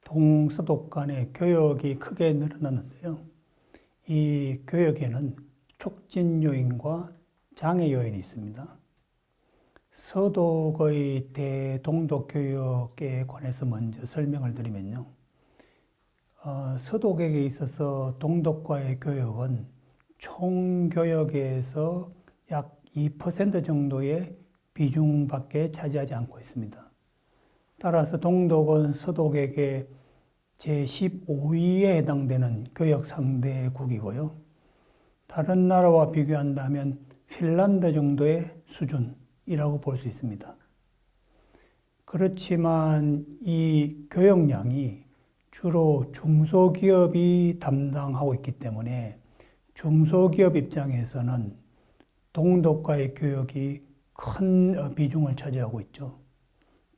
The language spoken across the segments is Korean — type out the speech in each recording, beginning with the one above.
동서독 간의 교역이 크게 늘어났는데요. 이 교역에는 촉진 요인과 장애 요인이 있습니다. 서독의 대동독 교역에 관해서 먼저 설명을 드리면요. 서독에게 있어서 동독과의 교역은 총 교역에서 약 2% 정도의 비중밖에 차지하지 않고 있습니다. 따라서 동독은 서독에게 제15위에 해당되는 교역 상대국이고요. 다른 나라와 비교한다면 핀란드 정도의 수준이라고 볼 수 있습니다. 그렇지만 이 교역량이 주로 중소기업이 담당하고 있기 때문에 중소기업 입장에서는 동독과의 교역이 큰 비중을 차지하고 있죠.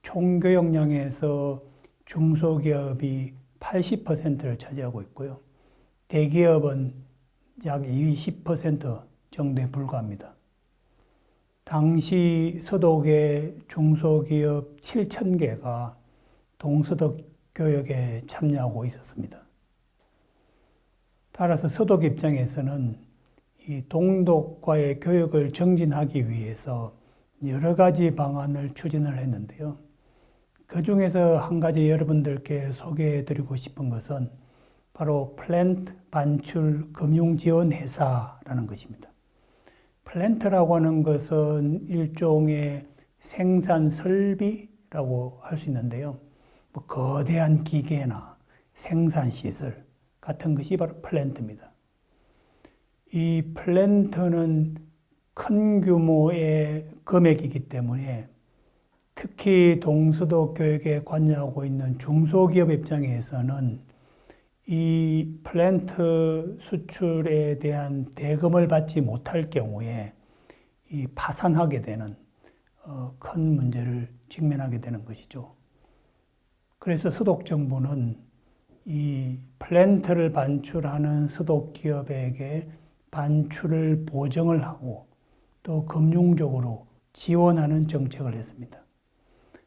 총 교역량에서 중소기업이 80%를 차지하고 있고요. 대기업은 약 20% 정도에 불과합니다. 당시 서독의 중소기업 7,000개가 동서독 교역에 참여하고 있었습니다. 따라서 서독 입장에서는 이 동독과의 교역을 정진하기 위해서 여러 가지 방안을 추진을 했는데요. 그 중에서 한 가지 여러분들께 소개해 드리고 싶은 것은 바로 플랜트 반출 금융지원회사라는 것입니다. 플랜트라고 하는 것은 일종의 생산 설비라고 할 수 있는데요. 거대한 기계나 생산 시설 같은 것이 바로 플랜트입니다. 이 플랜트는 큰 규모의 금액이기 때문에 특히 동서독 교역에 관여하고 있는 중소기업 입장에서는 이 플랜트 수출에 대한 대금을 받지 못할 경우에 이 파산하게 되는 큰 문제를 직면하게 되는 것이죠. 그래서 서독 정부는 이 플랜트를 반출하는 서독 기업에게 반출을 보증을 하고 또 금융적으로 지원하는 정책을 했습니다.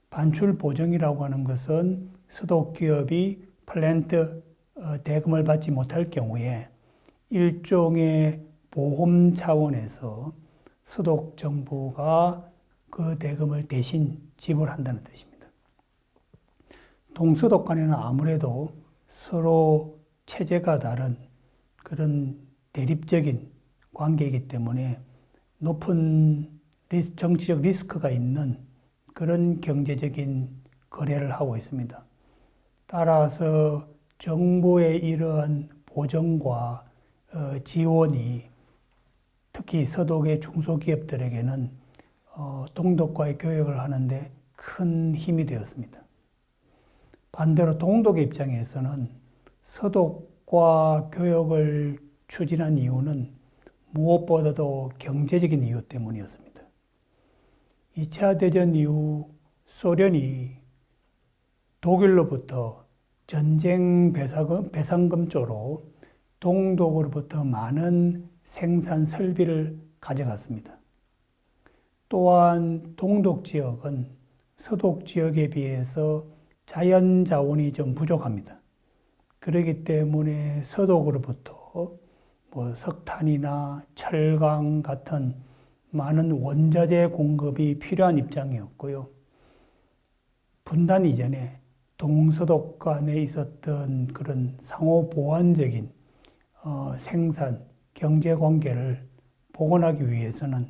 반출 보증이라고 하는 것은 서독 기업이 플랜트 대금을 받지 못할 경우에 일종의 보험 차원에서 서독 정부가 그 대금을 대신 지불한다는 뜻입니다. 동서독 간에는 아무래도 서로 체제가 다른 그런 대립적인 관계이기 때문에 높은 정치적 리스크가 있는 그런 경제적인 거래를 하고 있습니다. 따라서 정부의 이러한 보정과 지원이 특히 서독의 중소기업들에게는 동독과의 교역을 하는데 큰 힘이 되었습니다. 반대로 동독의 입장에서는 서독과 교역을 추진한 이유는 무엇보다도 경제적인 이유 때문이었습니다. 2차 대전 이후 소련이 독일로부터 전쟁 배상금조로 동독으로부터 많은 생산 설비를 가져갔습니다. 또한 동독 지역은 서독 지역에 비해서 자연 자원이 좀 부족합니다. 그렇기 때문에 서독으로부터 석탄이나 철강 같은 많은 원자재 공급이 필요한 입장이었고요. 분단 이전에 동서독 간에 있었던 그런 상호 보완적인 생산, 경제 관계를 복원하기 위해서는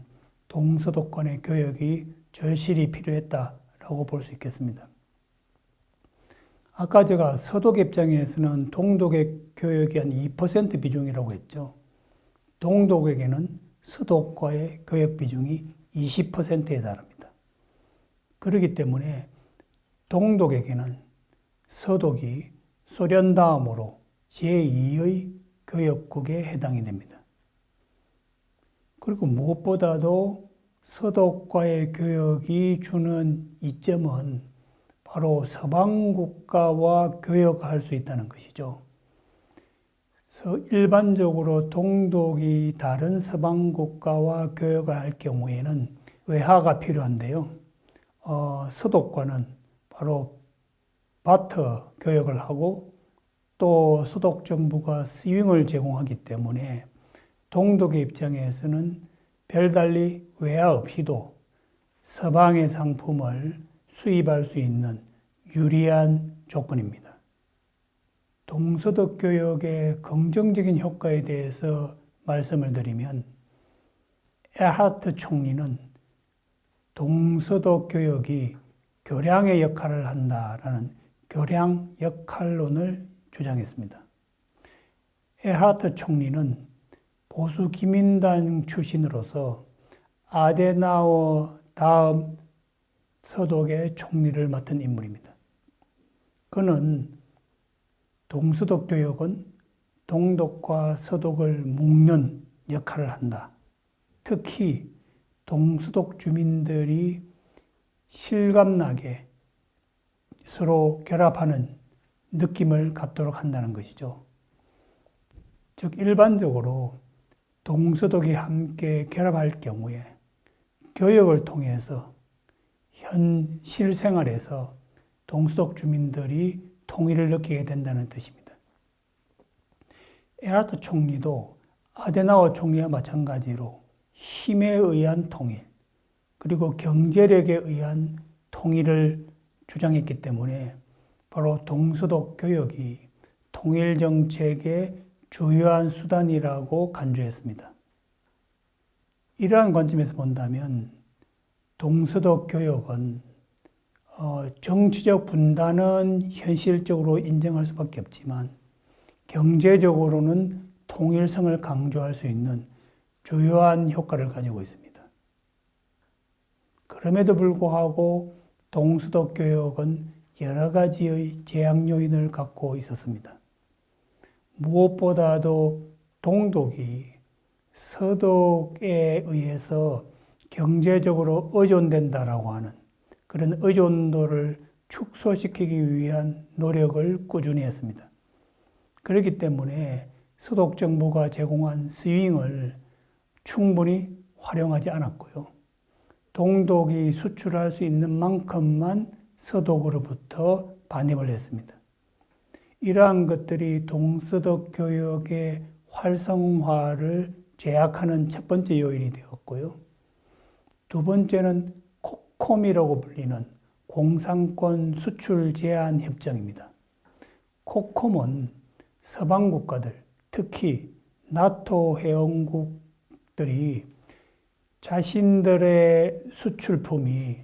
동서독 간의 교역이 절실히 필요했다라고 볼 수 있겠습니다. 아까 제가 서독 입장에서는 동독의 교역이 한 2% 비중이라고 했죠. 동독에게는 서독과의 교역 비중이 20%에 달합니다. 그렇기 때문에 동독에게는 서독이 소련 다음으로 제2의 교역국에 해당이 됩니다. 그리고 무엇보다도 서독과의 교역이 주는 이점은 바로 서방 국가와 교역할 수 있다는 것이죠. 일반적으로 동독이 다른 서방 국가와 교역을 할 경우에는 외화가 필요한데요. 서독과는 바로 바터 교역을 하고 또 서독 정부가 스윙을 제공하기 때문에 동독의 입장에서는 별달리 외화 없이도 서방의 상품을 수입할 수 있는 유리한 조건입니다. 동서독 교역의 긍정적인 효과에 대해서 말씀을 드리면 에르하르트 총리는 동서독 교역이 교량의 역할을 한다라는 교량 역할론을 주장했습니다. 에르하르트 총리는 보수 기민당 출신으로서 아데나워 다음 서독의 총리를 맡은 인물입니다. 그는 동서독 교역은 동독과 서독을 묶는 역할을 한다. 특히 동서독 주민들이 실감나게 서로 결합하는 느낌을 갖도록 한다는 것이죠. 즉 일반적으로 동서독이 함께 결합할 경우에 교역을 통해서 현 실생활에서 동서독 주민들이 통일을 느끼게 된다는 뜻입니다. 에르하르트 총리도 아데나워 총리와 마찬가지로 힘에 의한 통일, 그리고 경제력에 의한 통일을 주장했기 때문에 바로 동서독 교역이 통일 정책의 주요한 수단이라고 간주했습니다. 이러한 관점에서 본다면 동서독 교역은 정치적 분단은 현실적으로 인정할 수밖에 없지만 경제적으로는 통일성을 강조할 수 있는 주요한 효과를 가지고 있습니다. 그럼에도 불구하고 동서독 교역은 여러 가지의 제약 요인을 갖고 있었습니다. 무엇보다도 동독이 서독에 의해서 경제적으로 의존된다라고 하는 그런 의존도를 축소시키기 위한 노력을 꾸준히 했습니다. 그렇기 때문에 서독 정부가 제공한 스윙을 충분히 활용하지 않았고요. 동독이 수출할 수 있는 만큼만 서독으로부터 반입을 했습니다. 이러한 것들이 동서독 교역의 활성화를 제약하는 첫 번째 요인이 되었고요. 두 번째는 코콤이라고 불리는 공산권 수출 제한 협정입니다. 코콤은 서방 국가들, 특히 나토 회원국들이 자신들의 수출품이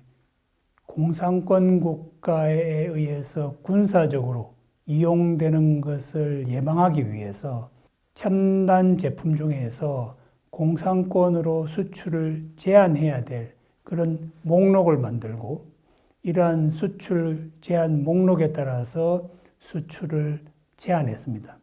공산권 국가에 의해서 군사적으로 이용되는 것을 예방하기 위해서 첨단 제품 중에서 공산권으로 수출을 제한해야 될 그런 목록을 만들고 이러한 수출 제한 목록에 따라서 수출을 제한했습니다.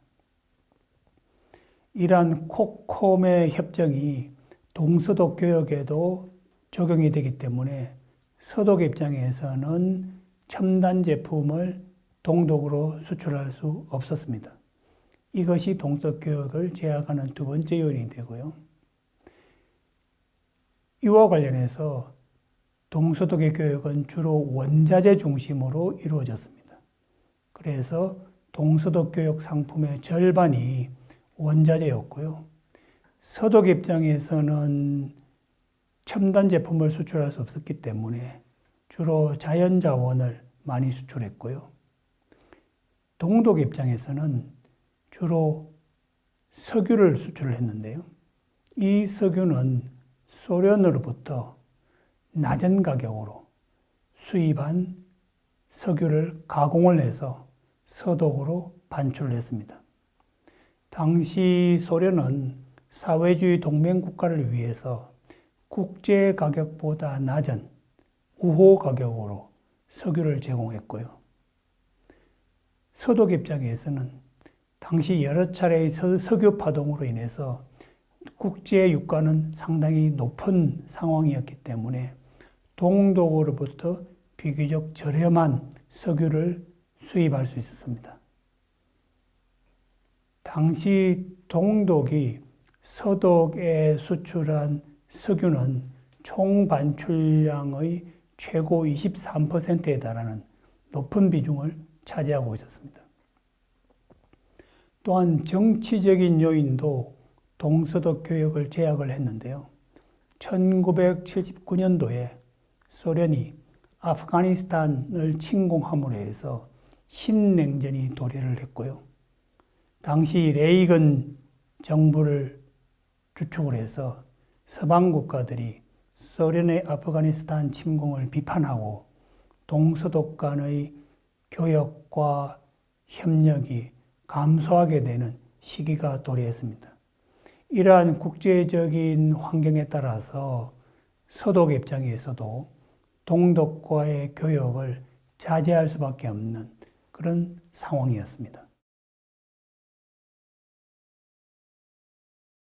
이러한 코콤의 협정이 동서독 교역에도 적용이 되기 때문에 서독 입장에서는 첨단 제품을 동독으로 수출할 수 없었습니다. 이것이 동서독 교역을 제약하는 두 번째 요인이 되고요. 이와 관련해서 동서독의 교역은 주로 원자재 중심으로 이루어졌습니다. 그래서 동서독 교역 상품의 절반이 원자재였고요. 서독 입장에서는 첨단 제품을 수출할 수 없었기 때문에 주로 자연자원을 많이 수출했고요. 동독 입장에서는 주로 석유를 수출을 했는데요. 이 석유는 소련으로부터 낮은 가격으로 수입한 석유를 가공을 해서 서독으로 반출을 했습니다. 당시 소련은 사회주의 동맹국가를 위해서 국제 가격보다 낮은 우호 가격으로 석유를 제공했고요. 서독 입장에서는 당시 여러 차례의 석유 파동으로 인해서 국제 유가는 상당히 높은 상황이었기 때문에 동독으로부터 비교적 저렴한 석유를 수입할 수 있었습니다. 당시 동독이 서독에 수출한 석유는 총 반출량의 최고 23%에 달하는 높은 비중을 차지하고 있었습니다. 또한 정치적인 요인도 동서독 교역을 제약을 했는데요. 1979년도에 소련이 아프가니스탄을 침공함으로 해서 신냉전이 도래를 했고요. 당시 레이건 정부를 주축으로 해서 서방 국가들이 소련의 아프가니스탄 침공을 비판하고 동서독 간의 교역과 협력이 감소하게 되는 시기가 도래했습니다. 이러한 국제적인 환경에 따라서 서독 입장에서도 동독과의 교역을 자제할 수밖에 없는 그런 상황이었습니다.